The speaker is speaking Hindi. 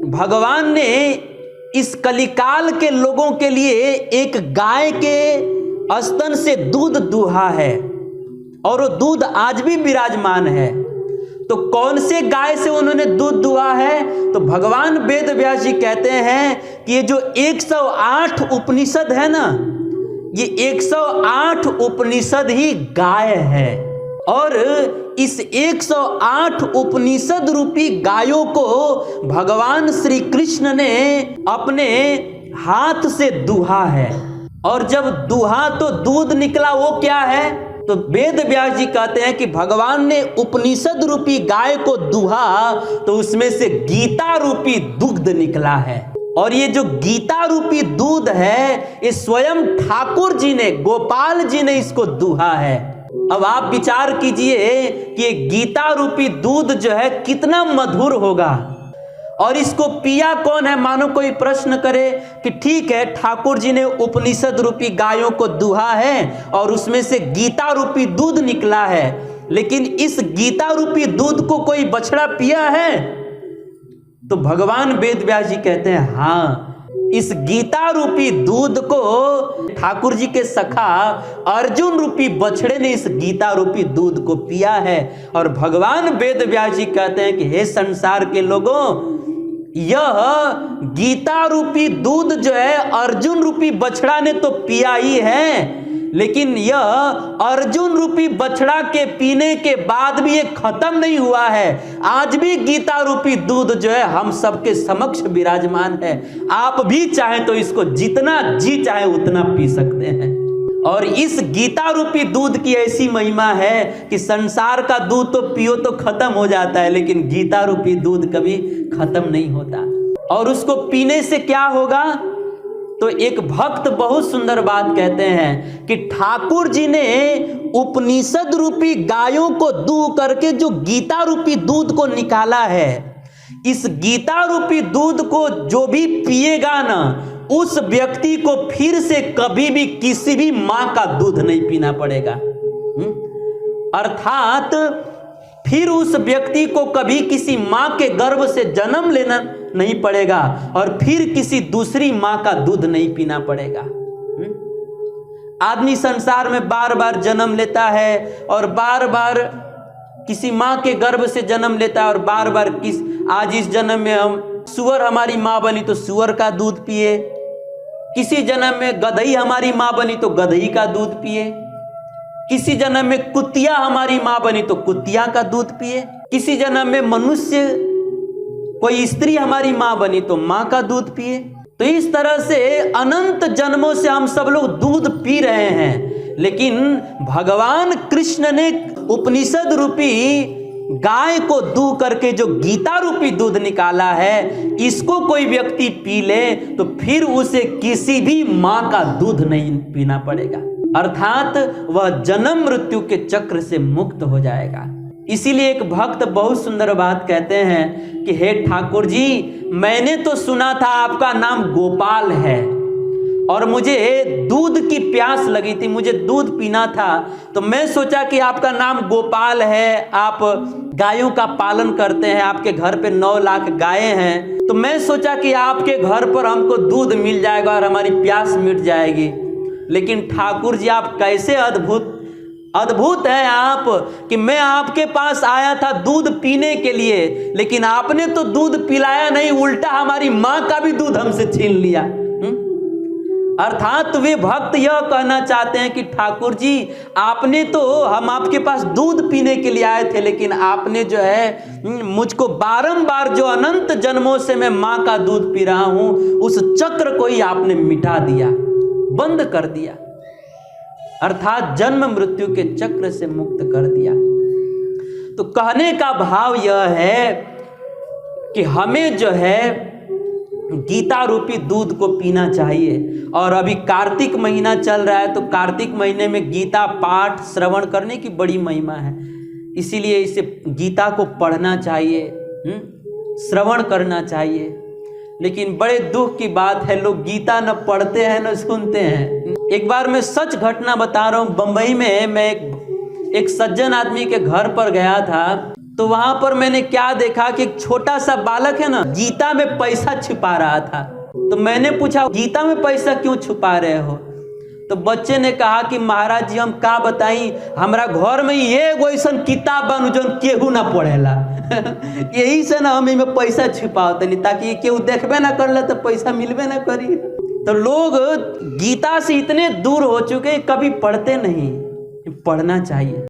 भगवान ने इस कलिकाल के लोगों के लिए एक गाय के स्तन से दूध दुहा है और वो दूध आज भी विराजमान है। तो कौन से गाय से उन्होंने दूध दुहा है? तो भगवान वेद व्यास जी कहते हैं कि ये जो 108 उपनिषद है ना, ये 108 उपनिषद ही गाय है। और इस 108 उपनिषद रूपी गायों को भगवान श्री कृष्ण ने अपने हाथ से दुहा है। और जब दुहा तो दूध निकला, वो क्या है? तो वेद व्यास जी कहते हैं कि भगवान ने उपनिषद रूपी गाय को दुहा तो उसमें से गीता रूपी दुग्ध निकला है। और ये जो गीता रूपी दूध है, ये स्वयं ठाकुर जी ने, गोपाल जी ने इसको दुहा है। अब आप विचार कीजिए कि ये गीता रूपी दूध जो है कितना मधुर होगा। और इसको पिया कौन है? मानो कोई प्रश्न करे कि ठीक है, ठाकुर जी ने उपनिषद रूपी गायों को दुहा है और उसमें से गीता रूपी दूध निकला है, लेकिन इस गीता रूपी दूध को कोई बछड़ा पिया है? तो भगवान वेद व्यास जी कहते हैं हाँ, इस गीता रूपी दूध को ठाकुर जी के सखा अर्जुन रूपी बछड़े ने इस गीता रूपी दूध को पिया है। और भगवान वेद व्यास जी कहते हैं कि हे संसार के लोगों, यह गीता रूपी दूध जो है अर्जुन रूपी बछड़ा ने तो पिया ही है, लेकिन यह अर्जुन रूपी बछड़ा के पीने के बाद भी ये खत्म नहीं हुआ है। आज भी गीता रूपी दूध जो है हम सबके समक्ष विराजमान है। आप भी चाहें तो इसको जितना जी चाहे उतना पी सकते हैं। और इस गीता रूपी दूध की ऐसी महिमा है कि संसार का दूध तो पियो तो खत्म हो जाता है, लेकिन गीता रूपी दूध कभी खत्म नहीं होता। और उसको पीने से क्या होगा? तो एक भक्त बहुत सुंदर बात कहते हैं कि ठाकुर जी ने उपनिषद रूपी गायों को दूह करके जो गीता रूपी दूध को निकाला है, इस गीता रूपी दूध को जो भी पिएगा ना, उस व्यक्ति को फिर से कभी भी किसी भी मां का दूध नहीं पीना पड़ेगा। अर्थात फिर उस व्यक्ति को कभी किसी मां के गर्भ से जन्म लेना नहीं पड़ेगा और फिर किसी दूसरी मां का दूध नहीं पीना पड़ेगा। आदमी संसार में बार बार जन्म लेता है और बार बार किसी मां के गर्भ से जन्म लेता है और बार बार आज इस जन्म में हम सुअर हमारी मां बनी तो सुअर का दूध पिए, किसी जन्म में गधई हमारी मां बनी तो गधई का दूध पिए, किसी जन्म में कुतिया हमारी मां बनी तो कुतिया का दूध पिए, किसी जन्म में मनुष्य कोई स्त्री हमारी मां बनी तो मां का दूध पिए। तो इस तरह से अनंत जन्मों से हम सब लोग दूध पी रहे हैं, लेकिन भगवान कृष्ण ने उपनिषद रूपी गाय को दूह करके जो गीता रूपी दूध निकाला है, इसको कोई व्यक्ति पी ले तो फिर उसे किसी भी मां का दूध नहीं पीना पड़ेगा। अर्थात वह जन्म मृत्यु के चक्र से मुक्त हो जाएगा। इसीलिए एक भक्त बहुत सुंदर बात कहते हैं कि हे ठाकुर जी, मैंने तो सुना था आपका नाम गोपाल है और मुझे दूध की प्यास लगी थी, मुझे दूध पीना था, तो मैं सोचा कि आपका नाम गोपाल है, आप गायों का पालन करते हैं, आपके घर पे 9 लाख गायें हैं, तो मैं सोचा कि आपके घर पर हमको दूध मिल जाएगा और हमारी प्यास मिट जाएगी। लेकिन ठाकुर जी, आप कैसे अद्भुत हैं आप कि मैं आपके पास आया था दूध पीने के लिए, लेकिन आपने तो दूध पिलाया नहीं, उल्टा हमारी मां का भी दूध हमसे छीन लिया। अर्थात वे भक्त यह कहना चाहते हैं कि ठाकुर जी, आपने तो, हम आपके पास दूध पीने के लिए आए थे, लेकिन आपने जो है मुझको बारंबार जो अनंत जन्मों से मैं मां का दूध पी रहा हूं, उस चक्र को ही आपने मिटा दिया, बंद कर दिया। अर्थात जन्म मृत्यु के चक्र से मुक्त कर दिया। तो कहने का भाव यह है कि हमें जो है गीता रूपी दूध को पीना चाहिए। और अभी कार्तिक महीना चल रहा है, तो कार्तिक महीने में गीता पाठ श्रवण करने की बड़ी महिमा है, इसीलिए इसे गीता को पढ़ना चाहिए, श्रवण करना चाहिए। लेकिन बड़े दुख की बात है, लोग गीता न पढ़ते हैं न सुनते हैं। एक बार मैं सच घटना बता रहा हूँ, बंबई में मैं एक सज्जन आदमी के घर पर गया था, तो वहां पर मैंने क्या देखा कि एक छोटा सा बालक है ना, गीता में पैसा छिपा रहा था। तो मैंने पूछा, गीता में पैसा क्यों छुपा रहे हो? तो बच्चे ने कहा कि महाराज जी हम का बताई, हमारा घर में ये वैसन किताब बन जो केहू ना पढ़ेला यही से ना हम इनमें पैसा छिपाओ तनी, ताकि केहू देखबे ना करले तो पैसा मिलबे ना करी। तो लोग गीता से इतने दूर हो चुके, कभी पढ़ते नहीं, पढ़ना चाहिए।